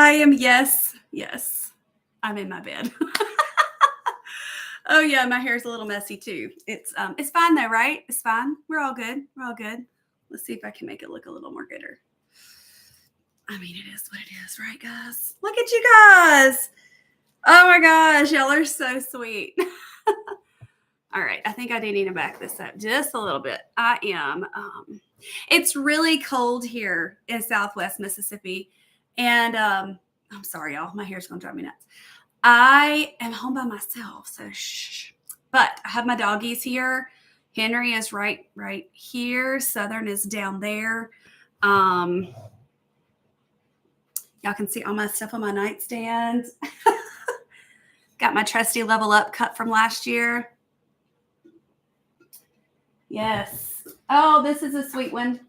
I am, yes. I'm in my bed. Oh yeah, my hair's a little messy too. It's fine though, right? It's fine. We're all good. Let's see if I can make it look a little more gooder. I mean, it is what it is, right, guys? Look at you guys. Oh my gosh, y'all are so sweet. All right, I think I do need to back this up just a little bit. It's really cold here in Southwest Mississippi. And I'm sorry, y'all, my hair's gonna drive me nuts. I am home by myself, so shh. But I have my doggies here. Henry is right here. Southern is down there. Y'all can see all my stuff on my nightstand. Got my trusty Level Up cup from last year. Yes. Oh, this is a sweet one.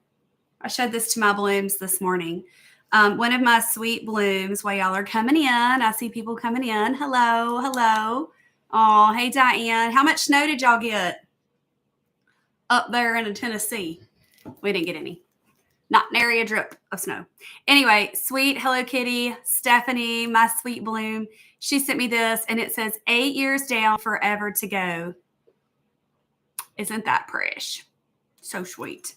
I showed this to my blooms this morning. One of my sweet blooms while y'all are coming in. I see people coming in. Hello. Oh, hey, Diane. How much snow did y'all get up there in Tennessee? We didn't get any. Not nary a drip of snow. Anyway, sweet Hello Kitty, Stephanie, my sweet bloom. She sent me this, and it says 8 years down, forever to go. Isn't that pretty? So sweet.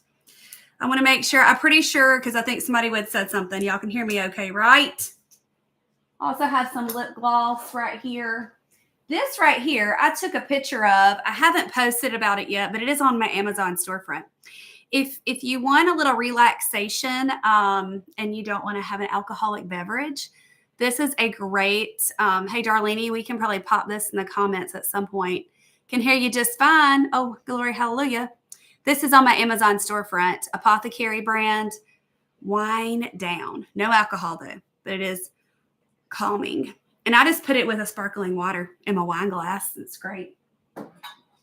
I want to make sure, I'm pretty sure, because I think somebody would have said something. Y'all can hear me okay, right? Also have some lip gloss right here. This right here, I took a picture of. I haven't posted about it yet, but it is on my Amazon storefront. If you want a little relaxation and you don't want to have an alcoholic beverage, this is a great, hey, Darlene, we can probably pop this in the comments at some point. Can hear you just fine. Oh, glory, hallelujah. This is on my Amazon storefront, Apothecary brand, Wine Down. No alcohol though, but it is calming. And I just put it with a sparkling water in my wine glass. It's great.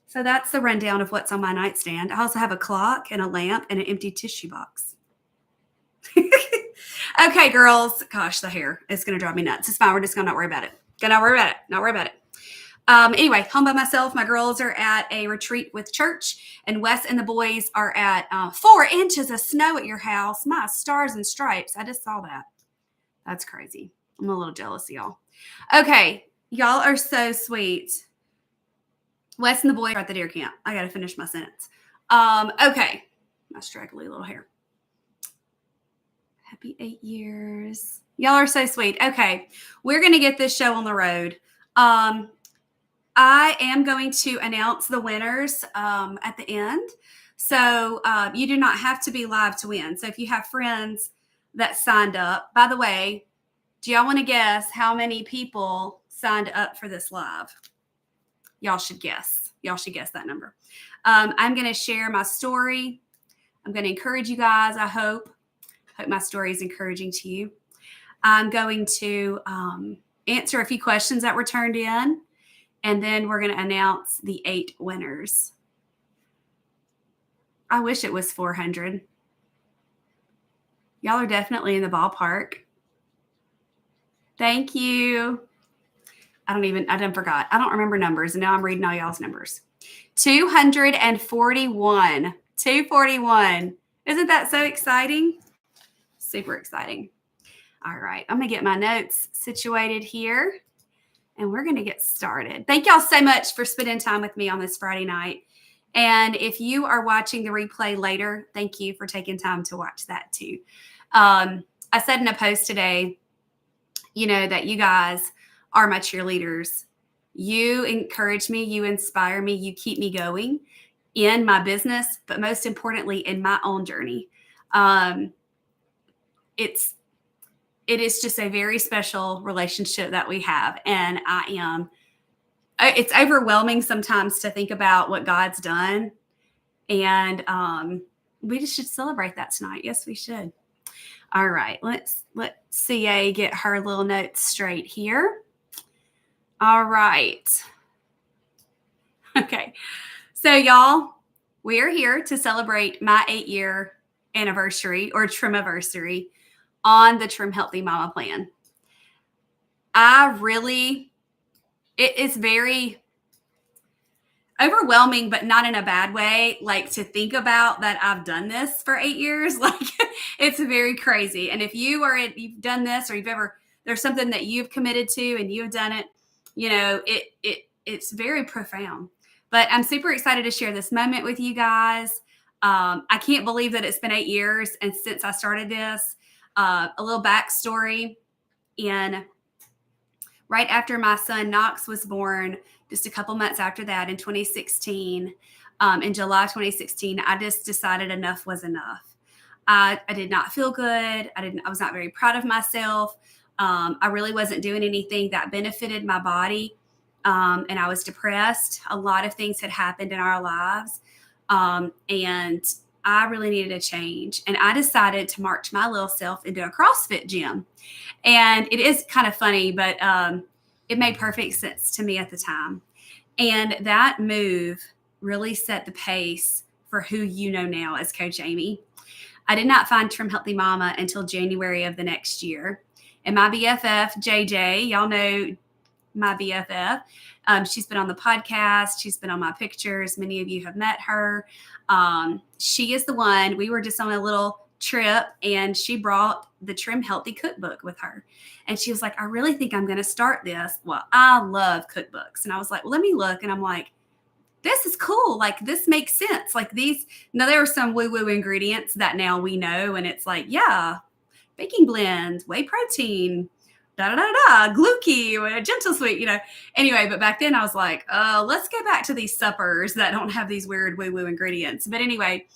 So that's the rundown of what's on my nightstand. I also have a clock and a lamp and an empty tissue box. Okay, girls. Gosh, the hair is going to drive me nuts. It's fine. We're just going to not worry about it. Not worry about it. Anyway, home by myself. My girls are at a retreat with church, and Wes and the boys are at 4 inches of snow at your house. My stars and stripes. I just saw that. That's crazy. I'm a little jealous of y'all. Okay, y'all are so sweet. Wes and the boys are at the deer camp. I got to finish my sentence. Okay, my straggly little hair. Happy 8 years. Y'all are so sweet. Okay, we're going to get this show on the road. I am going to announce the winners at the end. So you do not have to be live to win. So if you have friends that signed up, by the way, do y'all want to guess how many people signed up for this live? Y'all should guess. That number. I'm going to share my story. I'm going to encourage you guys. I hope my story is encouraging to you. I'm going to answer a few questions that were turned in. And then we're going to announce the 8 winners. I wish it was 400. Y'all are definitely in the ballpark. Thank you. I forgot. I don't remember numbers. And now I'm reading all y'all's numbers. 241. 241. Isn't that so exciting? Super exciting. All right. I'm going to get my notes situated here. And we're going to get started. Thank y'all so much for spending time with me on this Friday night. And if you are watching the replay later, thank you for taking time to watch that too. I said in a post today, that you guys are my cheerleaders. You encourage me, you inspire me, you keep me going in my business, but most importantly, in my own journey. It is just a very special relationship that we have. And it's overwhelming sometimes to think about what God's done. And we just should celebrate that tonight. Yes, we should. All right, let's CA get her little notes straight here. All right. Okay. So y'all, we are here to celebrate my 8-year anniversary or Trimiversary on the Trim Healthy Mama plan. It is very overwhelming, but not in a bad way. Like, to think about that I've done this for 8 years, like, it's very crazy. And if you've done this, or you've ever there's something that you've committed to and you've done it, it's very profound. But I'm super excited to share this moment with you guys. I can't believe that it's been 8 years and since I started this. A little backstory. Right after my son Knox was born, just a couple months after that in 2016, in July 2016, I just decided enough was enough. I did not feel good. I was not very proud of myself. I really wasn't doing anything that benefited my body. And I was depressed. A lot of things had happened in our lives. And I really needed a change. And I decided to march my little self into a CrossFit gym. And it is kind of funny, but it made perfect sense to me at the time. And that move really set the pace for who you know now as Coach Amy. I did not find Trim Healthy Mama until January of the next year. And my BFF, JJ, y'all know my BFF. She's been on the podcast. She's been on my pictures. Many of you have met her. She is the one. We were just on a little trip and she brought the Trim Healthy cookbook with her. And she was like, I really think I'm going to start this. Well, I love cookbooks. And I was like, well, let me look. And I'm like, this is cool. Like, this makes sense. Like these, now there are some woo-woo ingredients that now we know. And it's like, yeah, baking blend, whey protein, glucose, a gentle sweet, Anyway, but back then I was like, let's go back to these suppers that don't have these weird woo-woo ingredients. But anyway,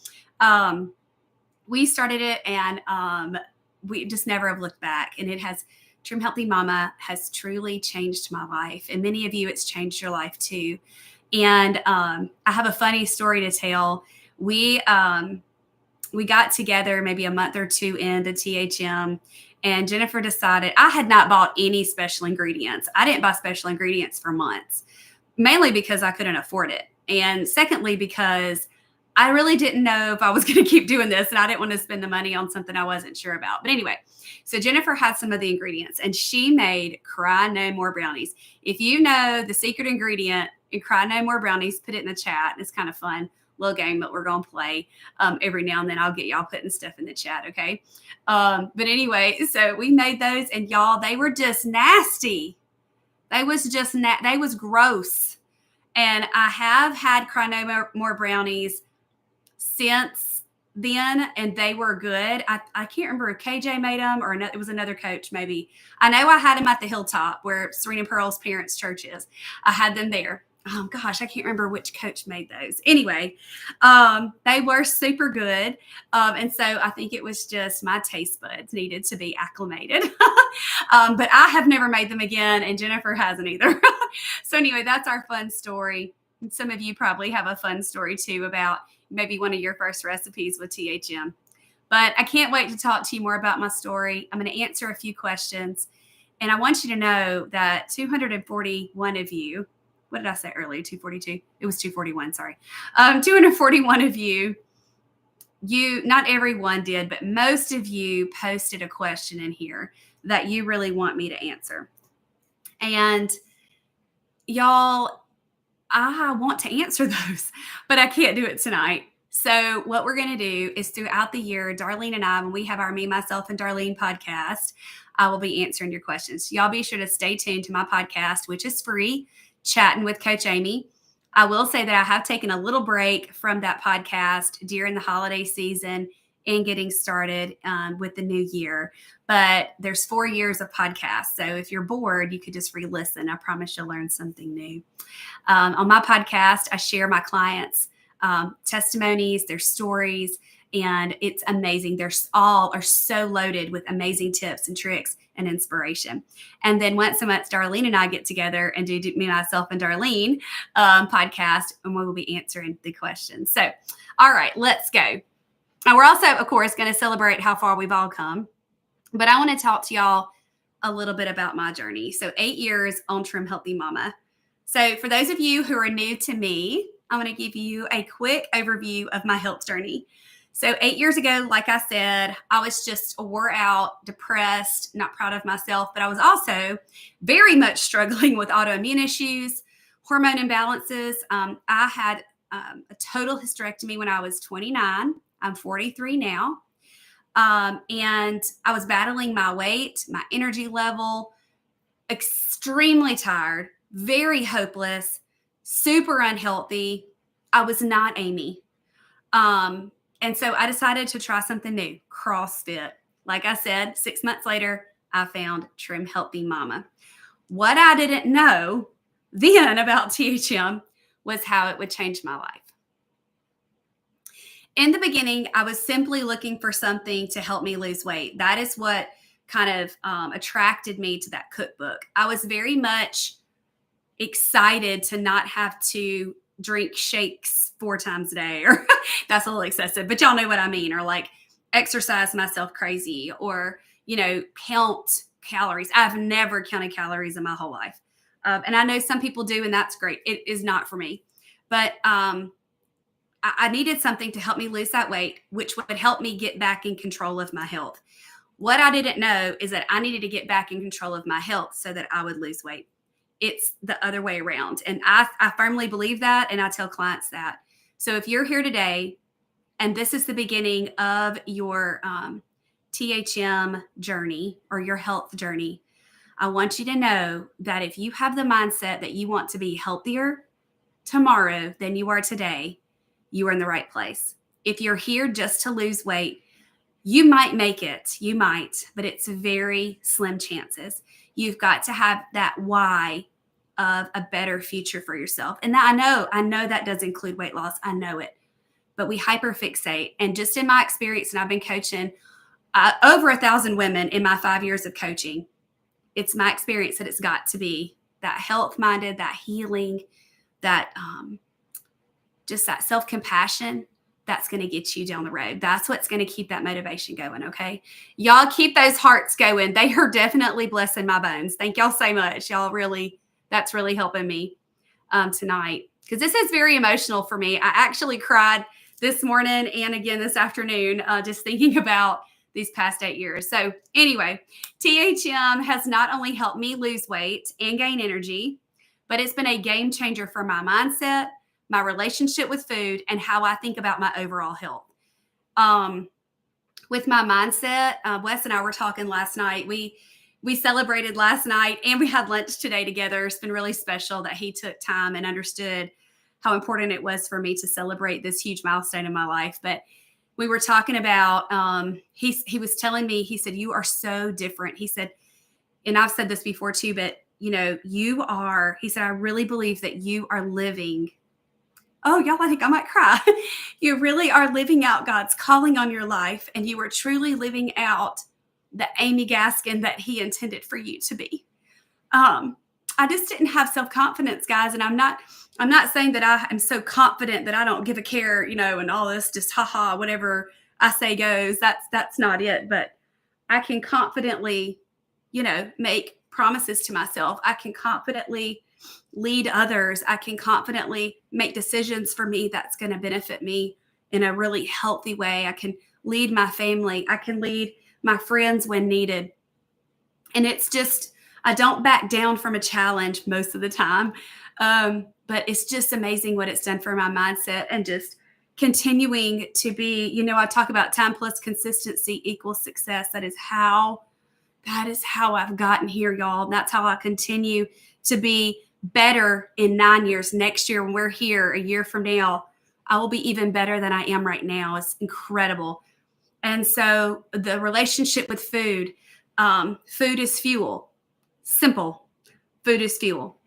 we started it and we just never have looked back. And it has, Trim Healthy Mama has truly changed my life. And many of you, it's changed your life too. And I have a funny story to tell. We got together maybe a month or two into THM, and Jennifer decided I had not bought any special ingredients. I didn't buy special ingredients for months, mainly because I couldn't afford it. And secondly, because I really didn't know if I was going to keep doing this and I didn't want to spend the money on something I wasn't sure about. But anyway, so Jennifer had some of the ingredients and she made Cry No More brownies. If you know the secret ingredient in Cry No More brownies, put it in the chat. It's kind of fun. Little game that we're going to play every now and then. I'll get y'all putting stuff in the chat. Okay. But anyway, so we made those and y'all, they were just nasty. They was just, they was gross. And I have had Cry No More brownies since then, and they were good. I can't remember if KJ made them or it was another coach maybe. I know I had them at the Hilltop where Serena Pearl's parents' church is. I had them there. Oh gosh, I can't remember which coach made those. Anyway, they were super good. And so I think it was just my taste buds needed to be acclimated. But I have never made them again, and Jennifer hasn't either. So anyway, that's our fun story. And some of you probably have a fun story too about maybe one of your first recipes with THM. But I can't wait to talk to you more about my story. I'm going to answer a few questions. And I want you to know that 241 of you, what did I say earlier? 242? It was 241, sorry. 241 of you, not everyone did, but most of you posted a question in here that you really want me to answer. And y'all, I want to answer those, but I can't do it tonight. So what we're going to do is throughout the year, Darlene and I, when we have our Me, Myself, and Darlene podcast, I will be answering your questions. Y'all be sure to stay tuned to my podcast, which is free, Chatting with Coach Amy. I will say that I have taken a little break from that podcast during the holiday season and getting started with the new year. But there's 4 years of podcasts. So if you're bored, you could just re-listen. I promise you'll learn something new. On my podcast, I share my clients' testimonies, their stories, and it's amazing. They're all are so loaded with amazing tips and tricks and inspiration. And then once a month, Darlene and I get together and do Me, Myself, and Darlene podcast, and we will be answering the questions. So, all right, let's go. And we're also, of course, going to celebrate how far we've all come. But I want to talk to y'all a little bit about my journey. So 8 years on Trim Healthy Mama. So for those of you who are new to me, I'm going to give you a quick overview of my health journey. So 8 years ago, like I said, I was just wore out, depressed, not proud of myself, but I was also very much struggling with autoimmune issues, hormone imbalances. I had a total hysterectomy when I was 29. I'm 43 now. And I was battling my weight, my energy level, extremely tired, very hopeless, super unhealthy. I was not Amy. And so I decided to try something new, CrossFit. Like I said, 6 months later, I found Trim Healthy Mama. What I didn't know then about THM was how it would change my life. In the beginning, I was simply looking for something to help me lose weight. That is what kind of attracted me to that cookbook. I was very much excited to not have to drink shakes 4 times a day, or that's a little excessive, but y'all know what I mean, or like exercise myself crazy, or, count calories. I've never counted calories in my whole life. And I know some people do, and that's great. It is not for me. But I needed something to help me lose that weight, which would help me get back in control of my health. What I didn't know is that I needed to get back in control of my health so that I would lose weight. It's the other way around. And I firmly believe that, and I tell clients that. So if you're here today and this is the beginning of your THM journey or your health journey, I want you to know that if you have the mindset that you want to be healthier tomorrow than you are today, you are in the right place. If you're here just to lose weight, you might make it. You might, but it's very slim chances. You've got to have that why of a better future for yourself. And that I know that does include weight loss. I know it. But we hyperfixate. And just in my experience, and I've been coaching over 1,000 women in my 5 years of coaching, it's my experience that it's got to be that health-minded, that healing, that just that self-compassion that's going to get you down the road. That's what's going to keep that motivation going, okay? Y'all keep those hearts going. They are definitely blessing my bones. Thank y'all so much. That's really helping me tonight, because this is very emotional for me. I actually cried this morning and again this afternoon just thinking about these past 8 years. So anyway, THM has not only helped me lose weight and gain energy, but it's been a game changer for my mindset, my relationship with food, and how I think about my overall health. With my mindset, Wes and I were talking last night. We celebrated last night and we had lunch today together. It's been really special that he took time and understood how important it was for me to celebrate this huge milestone in my life. But we were talking about, he was telling me, he said, you are so different. He said, and I've said this before too, but he said, I really believe that you are living. Oh, y'all, I think I might cry. You really are living out God's calling on your life, and you are truly living out the Amy Gaskin that he intended for you to be. I just didn't have self-confidence, guys. And I'm not saying that I am so confident that I don't give a care, and all this just whatever I say goes. That's not it. But I can confidently, make promises to myself. I can confidently lead others. I can confidently make decisions for me that's going to benefit me in a really healthy way. I can lead my family. I can lead my friends when needed. And it's just, I don't back down from a challenge most of the time. But it's just amazing what it's done for my mindset and just continuing to be, I talk about time plus consistency equals success. That is how I've gotten here, y'all. And that's how I continue to be better in 9 years. Next year, when we're here a year from now, I will be even better than I am right now. It's incredible. And so the relationship with food, food is fuel. Simple. Food is fuel.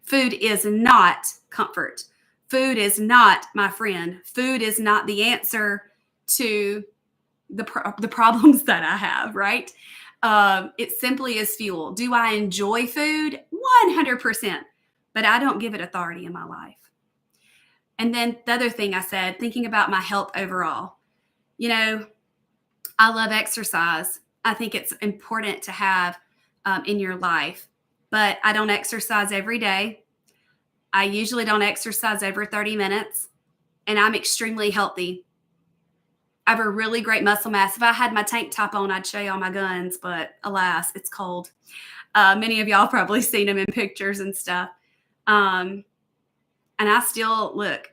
Food is not comfort. Food is not my friend. Food is not the answer to the problems that I have, right? It simply is fuel. Do I enjoy food? 100%. But I don't give it authority in my life. And then the other thing I said, thinking about my health overall, I love exercise. I think it's important to have in your life, but I don't exercise every day. I usually don't exercise over 30 minutes, and I'm extremely healthy. I have a really great muscle mass. If I had my tank top on, I'd show you all my guns, but alas, it's cold. Many of y'all probably seen them in pictures and stuff. And I still look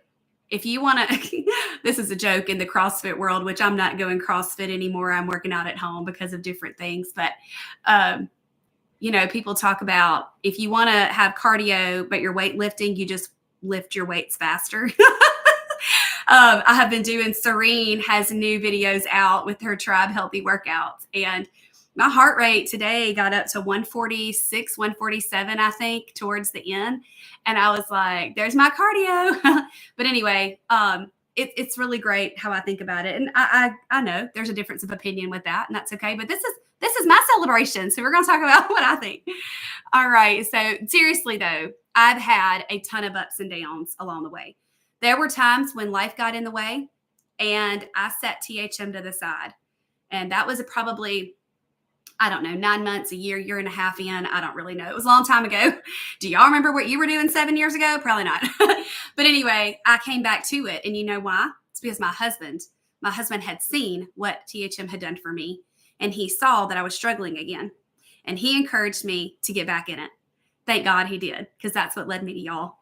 if you want to, this is a joke in the CrossFit world, which I'm not going CrossFit anymore. I'm working out at home because of different things. But, people talk about if you want to have cardio, but you're weightlifting, you just lift your weights faster. I have been doing, Serene has new videos out with her Tribe Healthy workouts. And my heart rate today got up to 146, 147, I think, towards the end. And I was like, there's my cardio. But anyway, it's really great how I think about it. And I know there's a difference of opinion with that, and that's okay. But this is my celebration. So we're going to talk about what I think. All right. So seriously, though, I've had a ton of ups and downs along the way. There were times when life got in the way and I set THM to the side. And that was probably, I don't know, 9 months, a year and a half in. I don't really know. It was a long time ago. Do y'all remember what you were doing 7 years ago? Probably not. But anyway, I came back to it. And you know why? It's because my husband had seen what THM had done for me. And he saw that I was struggling again. And he encouraged me to get back in it. Thank God he did, because that's what led me to y'all.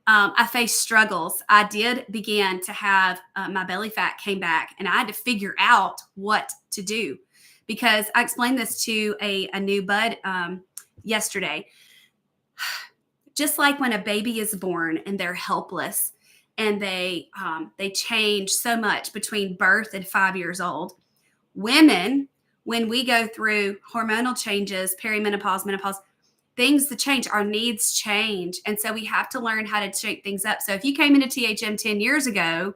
I faced struggles. I did begin to have my belly fat came back, and I had to figure out what to do, because I explained this to a new bud yesterday. Just like when a baby is born and they're helpless and they change so much between birth and 5 years old, women, when we go through hormonal changes, perimenopause, menopause, things that change, our needs change. And so we have to learn how to shake things up. So if you came into THM 10 years ago,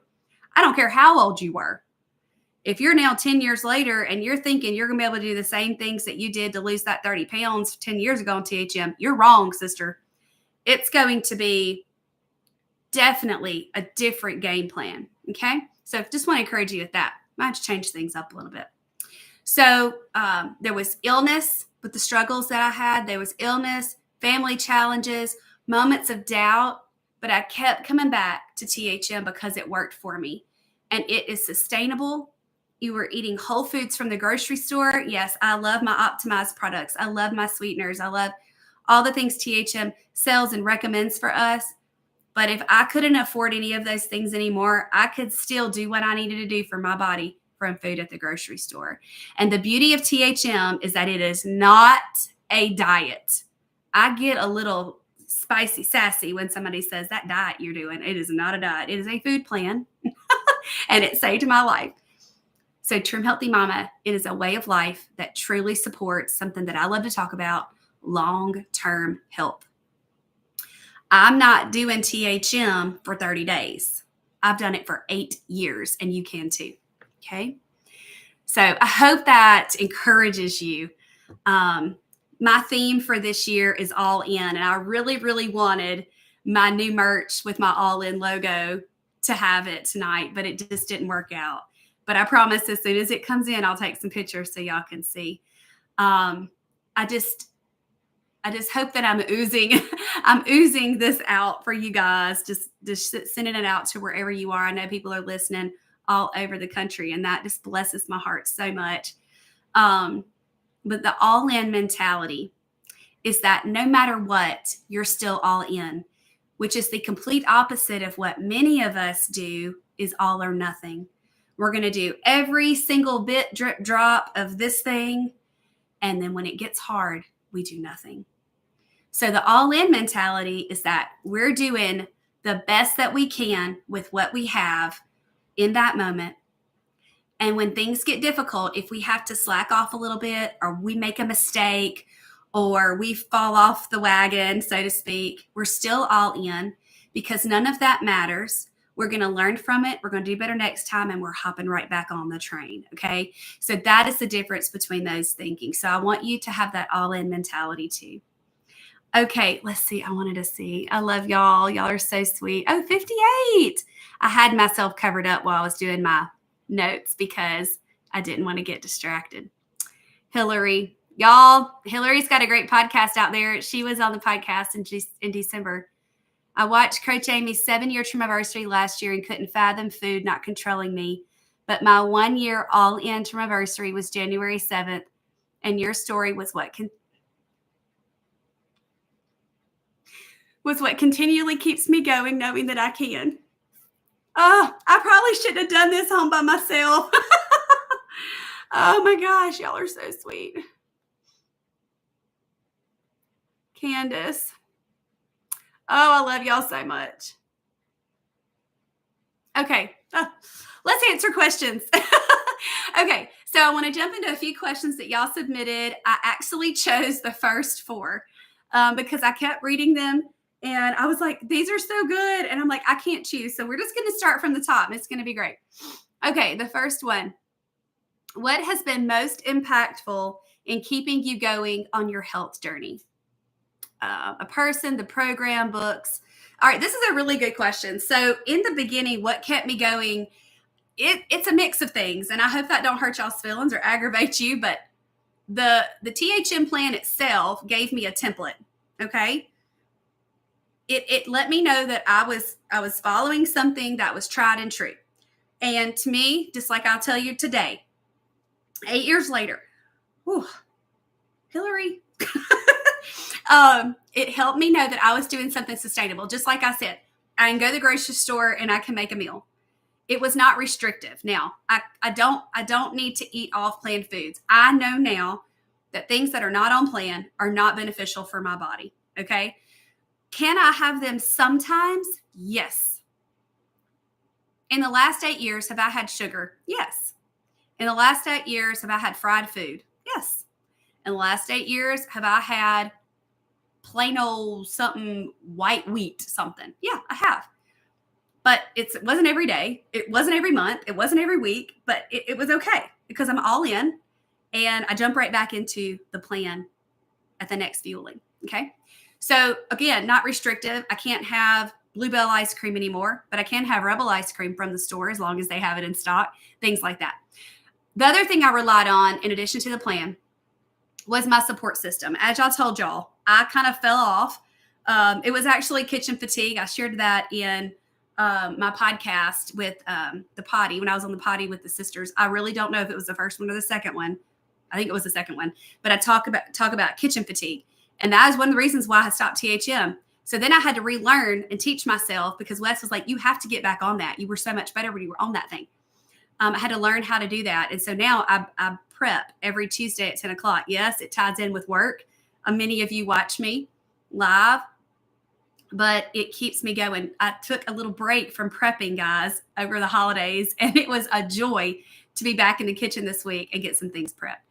I don't care how old you were. If you're now 10 years later and you're thinking you're going to be able to do the same things that you did to lose that 30 pounds 10 years ago on THM, you're wrong, sister. It's going to be definitely a different game plan. Okay. So just want to encourage you with that. Might have to change things up a little bit. So there was illness with the struggles that I had. There was illness, family challenges, moments of doubt, but I kept coming back to THM because it worked for me. And it is sustainable. You were eating whole foods from the grocery store. Yes, I love my optimized products. I love my sweeteners. I love all the things THM sells and recommends for us. But if I couldn't afford any of those things anymore, I could still do what I needed to do for my body from food at the grocery store. And the beauty of THM is that it is not a diet. I get a little sassy when somebody says that diet you're doing. It is not a diet. It is a food plan. And it saved my life. So Trim Healthy Mama, it is a way of life that truly supports something that I love to talk about, long-term health. I'm not doing THM for 30 days. I've done it for 8 years, and you can too. Okay. So I hope that encourages you. My theme for this year is all in, and I really, really wanted my new merch with my all in logo to have it tonight, but it just didn't work out. But I promise as soon as it comes in, I'll take some pictures so y'all can see. I just hope that I'm oozing this out for you guys, just sending it out to wherever you are. I know people are listening all over the country, and that just blesses my heart so much. But the all-in mentality is that no matter what, you're still all in, which is the complete opposite of what many of us do, is all or nothing. We're going to do every single bit, drip, drop of this thing, and then when it gets hard, we do nothing. So the all-in mentality is that we're doing the best that we can with what we have in that moment. And when things get difficult, if we have to slack off a little bit, or we make a mistake, or we fall off the wagon, so to speak, we're still all in, because none of that matters. We're going to learn from it. We're going to do better next time, and we're hopping right back on the train. Okay. So that is the difference between those thinking. So I want you to have that all-in mentality too. Okay, let's see. I wanted to see. I love y'all. Y'all are so sweet. Oh, 58. I had myself covered up while I was doing my notes because I didn't want to get distracted. Hillary, y'all, Hillary's got a great podcast out there. She was on the podcast in December. I watched Coach Amy's 7-year Trimiversary last year and couldn't fathom food not controlling me. But my 1-year all-in Trimiversary was January 7th, and your story was what continually keeps me going, knowing that I can. Oh, I probably shouldn't have done this home by myself. Oh my gosh, y'all are so sweet. Candace. Oh, I love y'all so much. Okay, let's answer questions. Okay, so I want to jump into a few questions that y'all submitted. I actually chose the first 4 because I kept reading them and I was like, these are so good. And I'm like, I can't choose. So we're just going to start from the top. It's going to be great. Okay, the first one. What has been most impactful in keeping you going on your health journey? A person, the program, books. All right, this is a really good question. So in the beginning, what kept me going, it's a mix of things. And I hope that don't hurt y'all's feelings or aggravate you, but the THM plan itself gave me a template. Okay. It let me know that I was following something that was tried and true. And to me, just like I'll tell you today, 8 years later, whew, Hillary, it helped me know that I was doing something sustainable. Just like I said, I can go to the grocery store and I can make a meal. It was not restrictive. Now, I don't need to eat off-plan foods. I know now that things that are not on plan are not beneficial for my body. Okay. Can I have them sometimes? Yes. In the last 8 years, have I had sugar? Yes. In the last 8 years, have I had fried food? Yes. In the last 8 years, have I had plain old something, white wheat something? Yeah, I have. But it wasn't every day. It wasn't every month. It wasn't every week, but it was okay because I'm all in and I jump right back into the plan at the next fueling. Okay. So again, not restrictive. I can't have Bluebell ice cream anymore, but I can have Rebel ice cream from the store as long as they have it in stock, things like that. The other thing I relied on in addition to the plan was my support system. As I told y'all, I kind of fell off. It was actually kitchen fatigue. I shared that in my podcast with the potty when I was on the potty with the sisters. I really don't know if it was the first one or the second one. I think it was the second one, but I talk about kitchen fatigue. And that is one of the reasons why I stopped THM. So then I had to relearn and teach myself because Wes was like, you have to get back on that. You were so much better when you were on that thing. I had to learn how to do that. And so now I prep every Tuesday at 10 o'clock. Yes, it ties in with work. Many of you watch me live, but it keeps me going. I took a little break from prepping, guys, over the holidays, and it was a joy to be back in the kitchen this week and get some things prepped.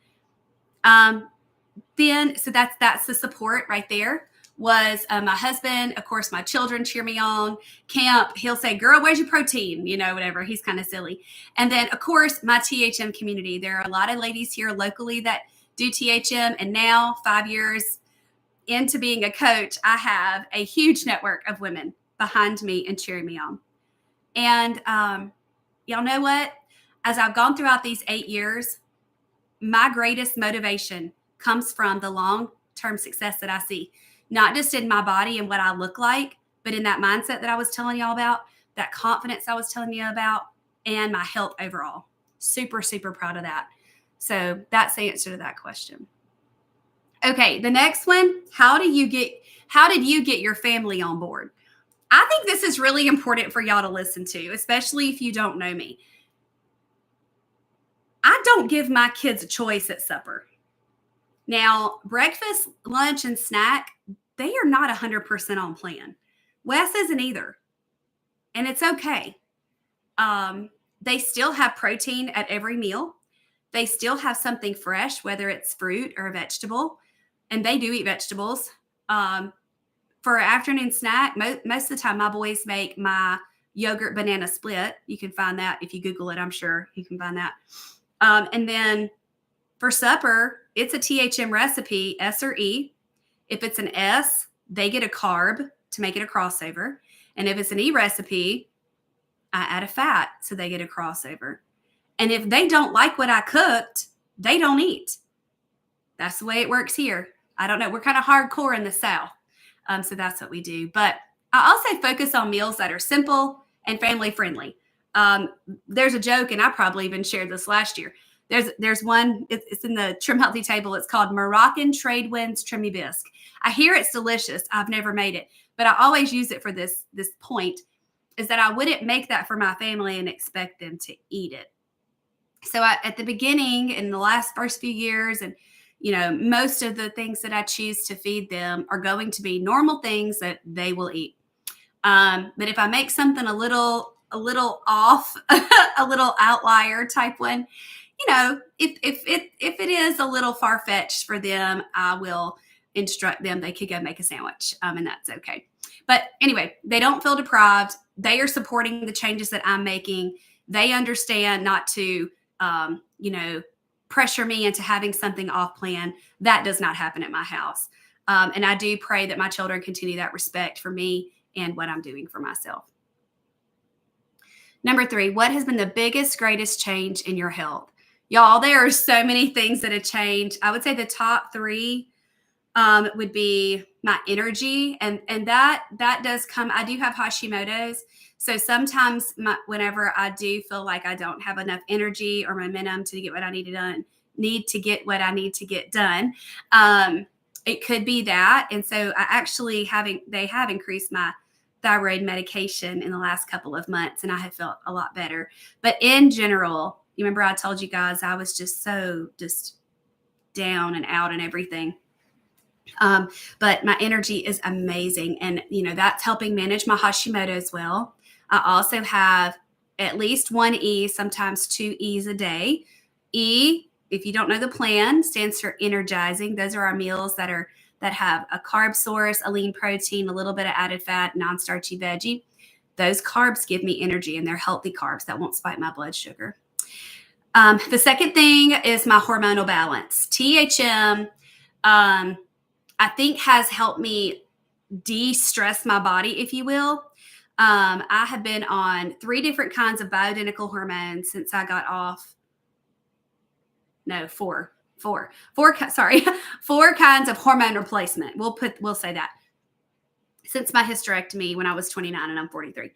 So that's the support right there. Was my husband, of course, my children cheer me on. Camp, he'll say, girl, where's your protein? You know, whatever. He's kind of silly. And then, of course, my THM community. There are a lot of ladies here locally that do THM. And now, 5 years into being a coach, I have a huge network of women behind me and cheering me on. And y'all know what? As I've gone throughout these 8 years, my greatest motivation comes from the long-term success that I see. Not just in my body and what I look like, but in that mindset that I was telling y'all about, that confidence I was telling you about, and my health overall. Super, super proud of that. So that's the answer to that question. Okay, the next one, how did you get your family on board? I think this is really important for y'all to listen to, especially if you don't know me. I don't give my kids a choice at supper. Now, breakfast, lunch, and snack, they are not 100% on plan. Wes isn't either. And it's okay. They still have protein at every meal. They still have something fresh, whether it's fruit or a vegetable. And they do eat vegetables. For an afternoon snack, most of the time my boys make my yogurt banana split. You can find that if you Google it. I'm sure you can find that. And then for supper, it's a THM recipe, S or E. If it's an S, they get a carb to make it a crossover. And if it's an E recipe, I add a fat so they get a crossover. And if they don't like what I cooked, they don't eat. That's the way it works here. I don't know. We're kind of hardcore in the South. So that's what we do. But I also focus on meals that are simple and family friendly. There's a joke, and I probably even shared this last year. There's one, it's in the Trim Healthy table. It's called Moroccan Trade Winds Trimiversary. I hear it's delicious. I've never made it, but I always use it for this point. is that I wouldn't make that for my family and expect them to eat it. So at the beginning, in the first few years, and most of the things that I choose to feed them are going to be normal things that they will eat. But if I make something a little off, a little outlier type one, if it is a little far fetched for them, I will instruct them they could go make a sandwich, and that's okay. But anyway, they don't feel deprived. They are supporting the changes that I'm making. They understand not to, pressure me into having something off plan. That does not happen at my house. And I do pray that my children continue that respect for me and what I'm doing for myself. Number 3, what has been the biggest, greatest change in your health? Y'all, there are so many things that have changed. I would say the top 3 would be my energy. And that does come, I do have Hashimoto's. So sometimes whenever I do feel like I don't have enough energy or momentum to get what I need to get done, it could be that. And so they have increased my thyroid medication in the last couple of months, and I have felt a lot better. But in general, you remember I told you guys I was just down and out and everything. But my energy is amazing. And, that's helping manage my Hashimoto as well. I also have at least 1 E, sometimes 2 E's a day. E, if you don't know the plan, stands for energizing. Those are our meals that have a carb source, a lean protein, a little bit of added fat, non-starchy veggie. Those carbs give me energy, and they're healthy carbs that won't spike my blood sugar. The second thing is my hormonal balance. THM, I think, has helped me de-stress my body, if you will. I have been on 3 different kinds of bioidentical hormones since I got off. No, 4. 4 kinds of hormone replacement. We'll say that. Since my hysterectomy when I was 29 and I'm 43.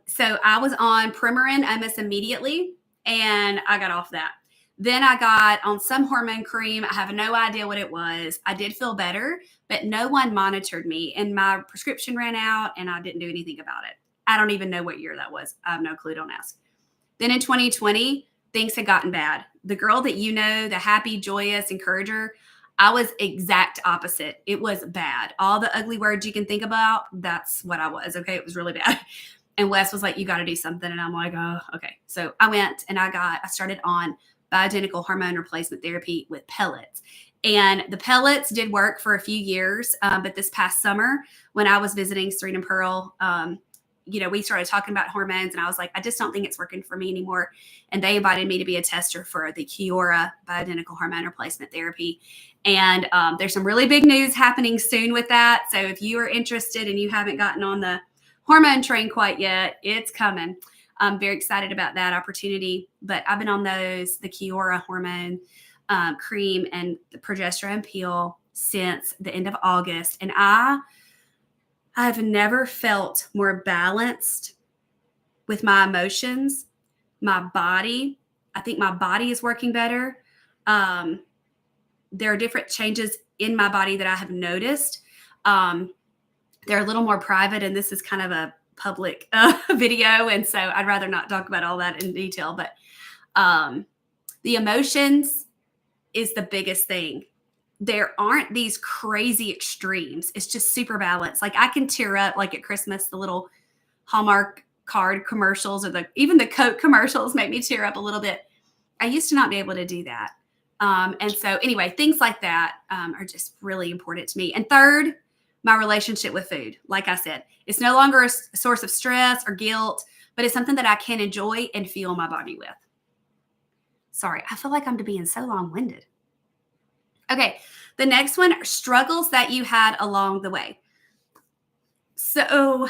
So I was on Premarin almost immediately, and I got off that. Then I got on some hormone cream. I have no idea what it was. I did feel better, but no one monitored me, and my prescription ran out, and I didn't do anything about it. I don't even know what year that was. I have no clue. Don't ask. Then in 2020, things had gotten bad. The girl that the happy, joyous encourager, I was exact opposite. It was bad. All the ugly words you can think about, that's what I was. Okay. It was really bad. And Wes was like, you got to do something. And I'm like, oh, okay. So I went and I started on bioidentical hormone replacement therapy with pellets. And the pellets did work for a few years. But this past summer, when I was visiting Serena and Pearl, we started talking about hormones, and I was like, I just don't think it's working for me anymore. And they invited me to be a tester for the Kiora bioidentical hormone replacement therapy. And there's some really big news happening soon with that. So if you are interested and you haven't gotten on the hormone train quite yet, it's coming. I'm very excited about that opportunity. But I've been on the Kiora hormone cream and the progesterone peel since the end of August. And I've never felt more balanced with my emotions, my body. I think my body is working better. There are different changes in my body that I have noticed. They're a little more private, and this is kind of a public video. And so I'd rather not talk about all that in detail. But the emotions is the biggest thing. There aren't these crazy extremes. It's just super balanced. Like I can tear up like at Christmas, the little Hallmark card commercials or even the Coke commercials make me tear up a little bit. I used to not be able to do that. And so anyway, things like that are just really important to me. And third, my relationship with food. Like I said, it's no longer a source of stress or guilt, but it's something that I can enjoy and fuel my body with. Sorry, I feel like I'm being so long-winded. Okay, the next one are struggles that you had along the way. So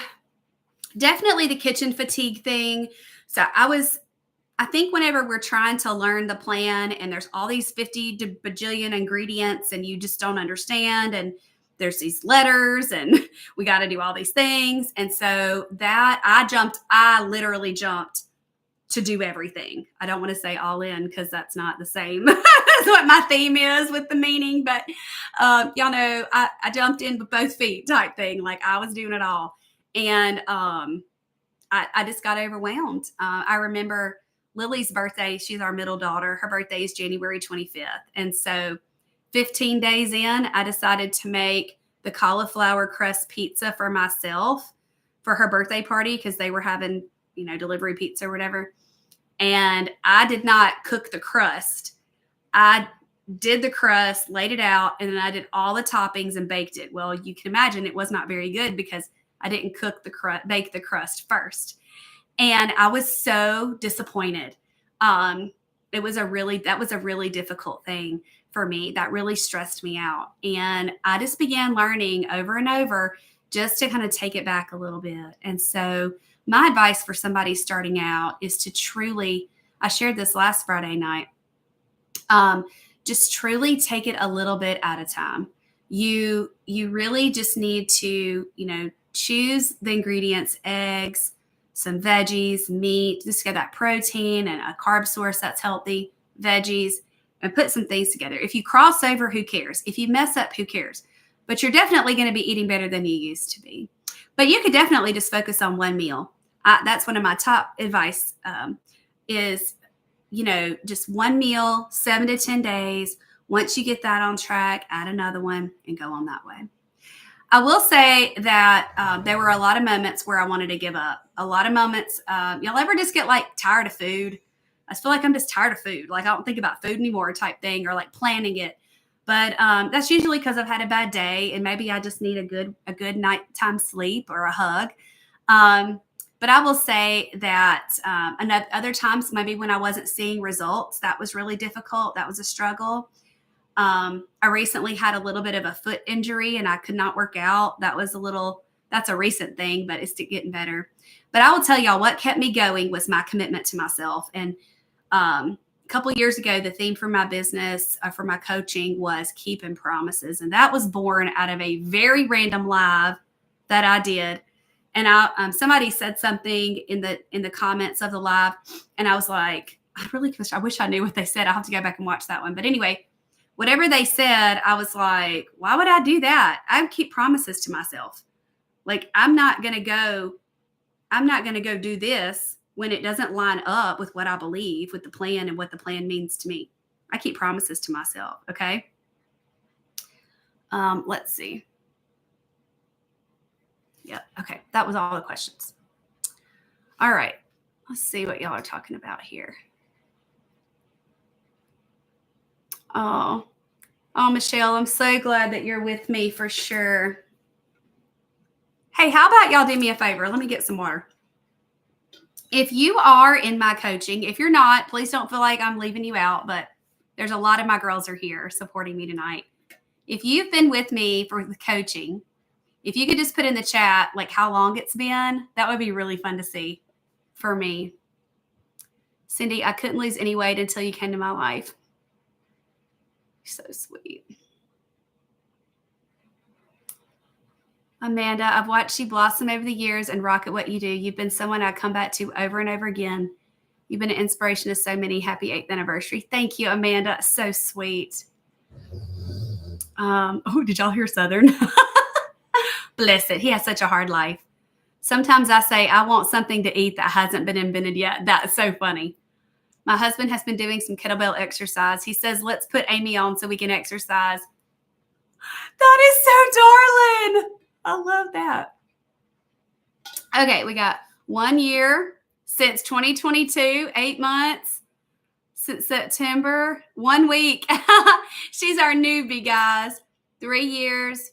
definitely the kitchen fatigue thing. So I think whenever we're trying to learn the plan and there's all these 50 bajillion ingredients and you just don't understand, and there's these letters and we got to do all these things. And so I literally jumped to do everything. I don't want to say all in because that's not the same as what my theme is with the meaning, but y'all know I jumped in with both feet type thing. Like I was doing it all. And I just got overwhelmed. I remember Lily's birthday. She's our middle daughter. Her birthday is January 25th. And so 15 days in, I decided to make the cauliflower crust pizza for myself for her birthday party because they were having, delivery pizza or whatever. And I did not cook the crust. I did the crust, laid it out, and then I did all the toppings and baked it. Well, you can imagine it was not very good because I didn't bake the crust first. And I was so disappointed. That was a really difficult thing for me. That really stressed me out. And I just began learning over and over just to kind of take it back a little bit. And so my advice for somebody starting out is to truly, I shared this last Friday night, just truly take it a little bit at a time. You really just need to, choose the ingredients: eggs, some veggies, meat, just get that protein and a carb source that's healthy, veggies, and put some things together. If you cross over, who cares? If you mess up, who cares? But you're definitely going to be eating better than you used to be. But you could definitely just focus on one meal. That's one of my top advice is, just one meal, 7 to 10 days. Once you get that on track, add another one and go on that way. I will say that there were a lot of moments where I wanted to give up. A lot of moments. Y'all ever just get tired of food? I feel like I'm just tired of food. I don't think about food anymore type thing, or planning it. But that's usually because I've had a bad day and maybe I just need a good nighttime sleep or a hug. But I will say that other times, maybe when I wasn't seeing results, that was really difficult. That was a struggle. I recently had a little bit of a foot injury and I could not work out. That's a recent thing, but it's getting better. But I will tell y'all what kept me going was my commitment to myself. And a couple of years ago, the theme for my business, for my coaching, was keeping promises. And that was born out of a very random live that I did. And somebody said something in the comments of the live, and I was like, I wish I knew what they said. I'll have to go back and watch that one. But anyway, whatever they said, I was like, why would I do that? I keep promises to myself. I'm not going to go do this when it doesn't line up with what I believe, with the plan and what the plan means to me. I keep promises to myself. Okay. Let's see. Yeah. Okay. That was all the questions. All right. Let's see what y'all are talking about here. Oh, Michelle, I'm so glad that you're with me for sure. Hey, how about y'all do me a favor? Let me get some water. If you are in my coaching, if you're not, please don't feel like I'm leaving you out, but there's a lot of my girls are here supporting me tonight. If you've been with me for the coaching, if you could just put in the chat, how long it's been, that would be really fun to see for me. Cindy, I couldn't lose any weight until you came to my life. So sweet. Amanda, I've watched you blossom over the years and rock at what you do. You've been someone I come back to over and over again. You've been an inspiration to so many. Happy 8th anniversary. Thank you, Amanda. So sweet. Did y'all hear Southern? Bless it. He has such a hard life. Sometimes I say, I want something to eat that hasn't been invented yet. That's so funny. My husband has been doing some kettlebell exercise. He says, let's put Amy on so we can exercise. That is so darling. I love that. Okay, we got 1 year since 2022, 8 months since September, 1 week. She's our newbie, guys. 3 years,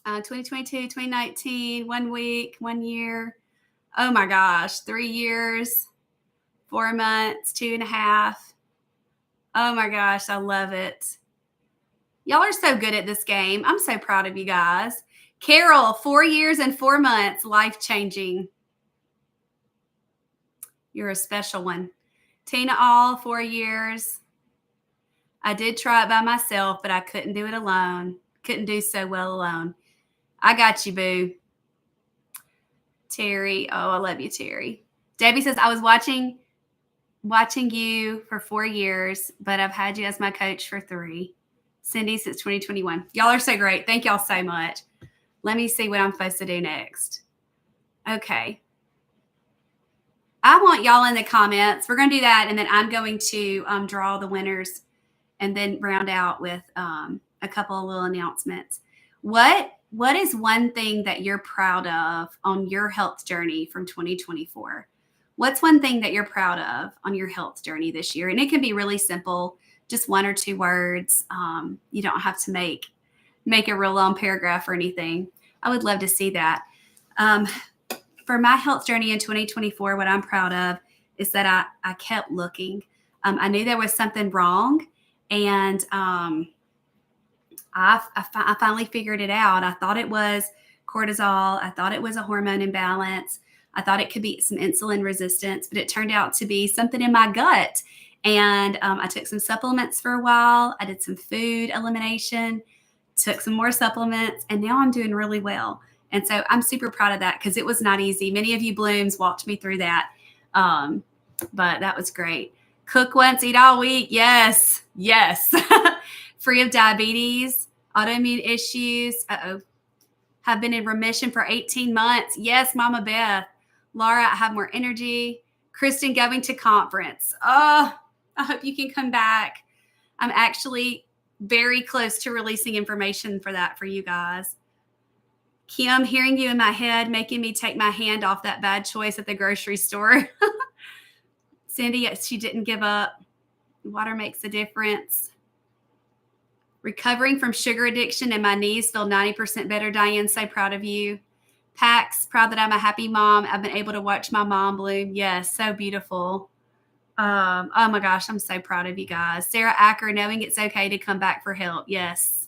2022, 2019, 1 week, 1 year. Oh my gosh, 3 years, 4 months, 2.5. Oh my gosh, I love it. Y'all are so good at this game. I'm so proud of you guys. Carol, 4 years and 4 months, life-changing. You're a special one. Tina, all 4 years. I did try it by myself, but I couldn't do it alone. Couldn't do so well alone. I got you, boo. Terry, oh, I love you, Terry. Debbie says, I was watching you for 4 years, but I've had you as my coach for 3. Cindy, since 2021. Y'all are so great. Thank y'all so much. Let me see what I'm supposed to do next. Okay. I want y'all in the comments. We're going to do that, and then I'm going to draw the winners and then round out with a couple of little announcements. What is one thing that you're proud of on your health journey from 2024? What's one thing that you're proud of on your health journey this year? And it can be really simple, just 1 or 2 words. You don't have to make a real long paragraph or anything. I would love to see that. For my health journey in 2024, what I'm proud of is that I kept looking. I knew there was something wrong, and I finally figured it out. I thought it was cortisol. I thought it was a hormone imbalance. I thought it could be some insulin resistance, but it turned out to be something in my gut. And I took some supplements for a while. I did some food elimination, took some more supplements, and now I'm doing really well. And so I'm super proud of that because it was not easy. Many of you Blooms walked me through that, but that was great. Cook once, eat all week. Yes, yes. Free of diabetes, autoimmune issues. Have been in remission for 18 months. Yes, Mama Beth. Laura, I have more energy. Kristen going to conference. Oh, I hope you can come back. I'm actually very close to releasing information for that for you guys. Kim, hearing you in my head, making me take my hand off that bad choice at the grocery store. Cindy, she didn't give up. Water makes a difference. Recovering from sugar addiction and my knees feel 90% better. Diane, so proud of you. Pax, proud that I'm a happy mom. I've been able to watch my mom bloom. Yes, so beautiful. Oh my gosh, I'm so proud of you guys. Sarah Acker, knowing it's okay to come back for help. Yes.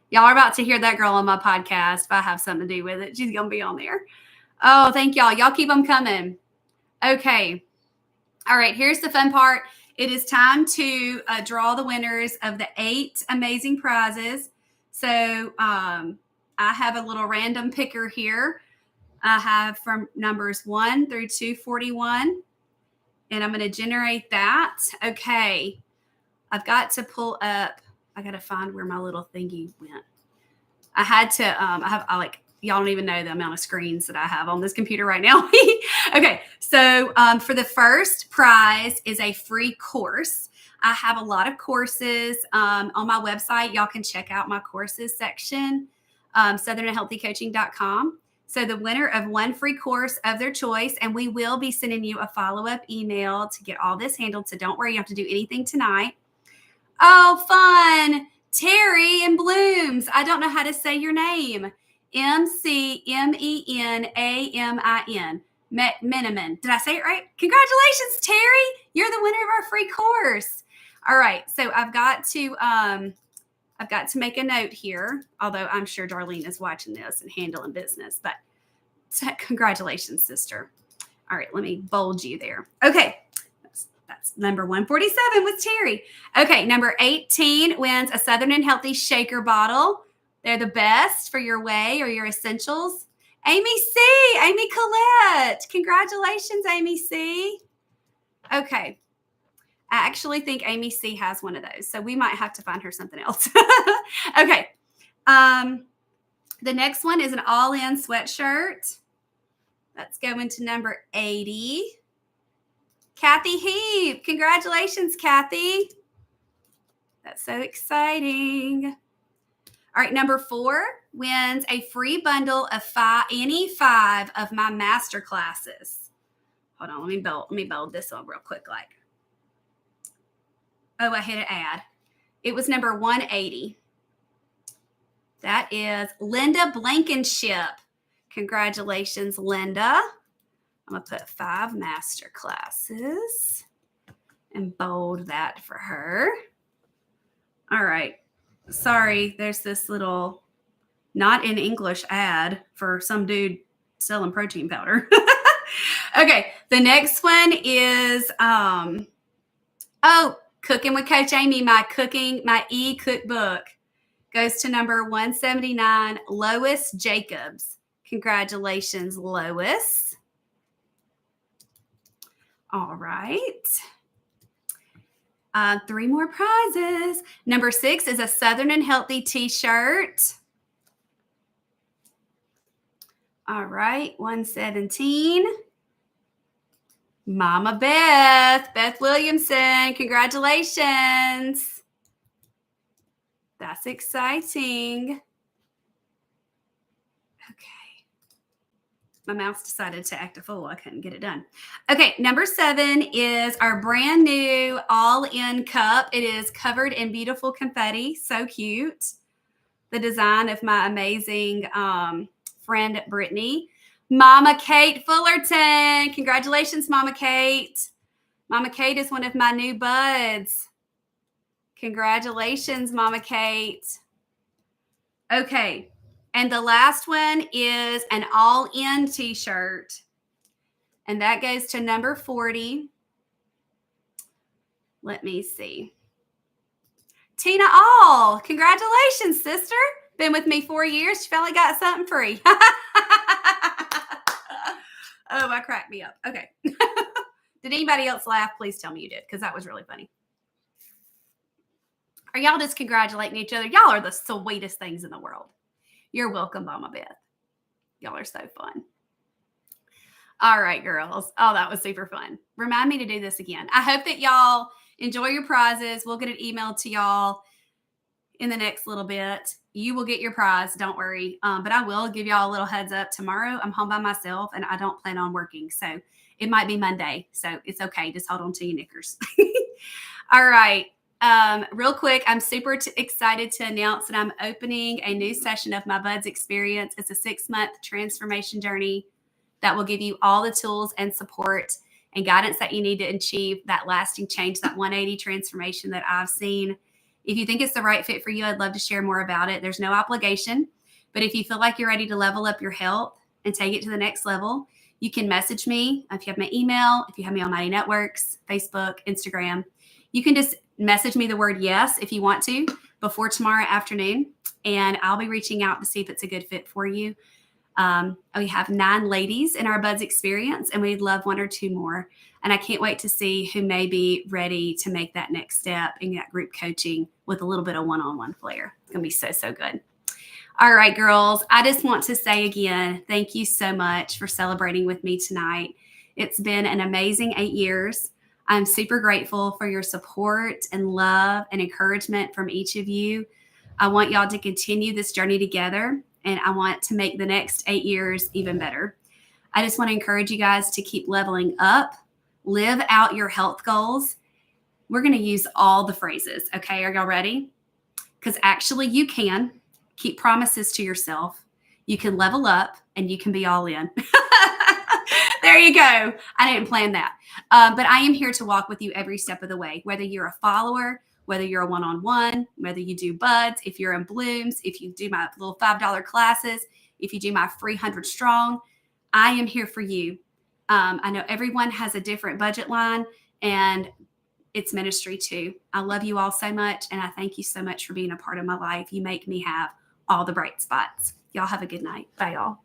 Y'all are about to hear that girl on my podcast. If I have something to do with it, she's going to be on there. Oh, thank y'all. Y'all keep them coming. Okay. All right. Here's the fun part. It is time to draw the winners of the 8 amazing prizes. So I have a little random picker here. I have from numbers 1 through 241. And I'm going to generate that. Okay. I've got to pull up. I got to find where my little thingy went. I had to, y'all don't even know the amount of screens that I have on this computer right now. Okay. So for the first prize is a free course. I have a lot of courses on my website. Y'all can check out my courses section, southernandhealthycoaching.com. So the winner of one free course of their choice, and we will be sending you a follow-up email to get all this handled. So don't worry, you don't have to do anything tonight. Oh, fun. Terry and Blooms. I don't know how to say your name. McMenamin. Menamin. Did I say it right? Congratulations, Terry. You're the winner of our free course. All right. So I've got to make a note here, although I'm sure Darlene is watching this and handling business, but congratulations, sister. All right. Let me bold you there. Okay. That's number 147 with Terry. Okay, number 18 wins a Southern and Healthy shaker bottle. They're the best for your whey or your essentials. Amy C. Amy Collette. Congratulations, Amy C. Okay. I actually think Amy C has one of those, so we might have to find her something else. Okay. The next one is an all-in sweatshirt. Let's go into number 80. Kathy Heap. Congratulations, Kathy. That's so exciting. All right, number 4 wins a free bundle of any 5 of my master classes. Hold on, let me build this one real quick. I hit an ad. It was number 180. That is Linda Blankenship. Congratulations, Linda. I'm going to put 5 master classes and bold that for her. All right. Sorry, there's this little not in English ad for some dude selling protein powder. Okay. The next one is, Cooking with Coach Amy, my e-cookbook goes to number 179, Lois Jacobs. Congratulations, Lois. All right. 3 more prizes. Number 6 is a Southern and Healthy t-shirt. All right. 117. Mama Beth Williamson, congratulations. That's exciting. Okay. My mouse decided to act a fool. I couldn't get it done. Okay, number 7 is our brand new all-in cup. It is covered in beautiful confetti. So cute. The design of my amazing friend, Brittany. Mama Kate Fullerton. Congratulations, Mama Kate. Mama Kate is one of my new buds. Congratulations, Mama Kate. Okay. And the last one is an all-in t-shirt. And that goes to number 40. Let me see. Tina All. Congratulations, sister. Been with me 4 years. She finally got something free. Oh, that cracked me up. Okay. Did anybody else laugh? Please tell me you did, because that was really funny. Are y'all just congratulating each other? Y'all are the sweetest things in the world. You're welcome, Mama Beth. Y'all are so fun. All right, girls. Oh, that was super fun. Remind me to do this again. I hope that y'all enjoy your prizes. We'll get an email to y'all in the next little bit. You will get your prize. Don't worry. But I will give y'all a little heads up. Tomorrow, I'm home by myself, and I don't plan on working. So it might be Monday. So it's okay. Just hold on to your knickers. All right. Real quick, I'm super excited to announce that I'm opening a new session of my Buds Experience. It's a 6-month transformation journey that will give you all the tools and support and guidance that you need to achieve that lasting change, that 180 transformation that I've seen. If you think it's the right fit for you, I'd love to share more about it. There's no obligation, but if you feel like you're ready to level up your health and take it to the next level, you can message me. If you have my email, if you have me on Mighty Networks, Facebook, Instagram, you can just message me the word yes if you want to before tomorrow afternoon, and I'll be reaching out to see if it's a good fit for you. We have 9 ladies in our Buds Experience, and we'd love 1 or 2 more. And I can't wait to see who may be ready to make that next step in that group coaching with a little bit of one-on-one flair. It's going to be so, so good. All right, girls, I just want to say again, thank you so much for celebrating with me tonight. It's been an amazing 8 years. I'm super grateful for your support and love and encouragement from each of you. I want y'all to continue this journey together, and I want to make the next 8 years even better. I just want to encourage you guys to keep leveling up, live out your health goals. We're going to use all the phrases. Okay, are y'all ready? Because actually you can keep promises to yourself. You can level up, and you can be all in. There you go. I didn't plan that. But I am here to walk with you every step of the way, whether you're a follower, whether you're a one-on-one, whether you do buds, if you're in blooms, if you do my little $5 classes, if you do my free 100 strong, I am here for you. I know everyone has a different budget line, and it's ministry too. I love you all so much, and I thank you so much for being a part of my life. You make me have all the bright spots. Y'all have a good night. Bye, y'all.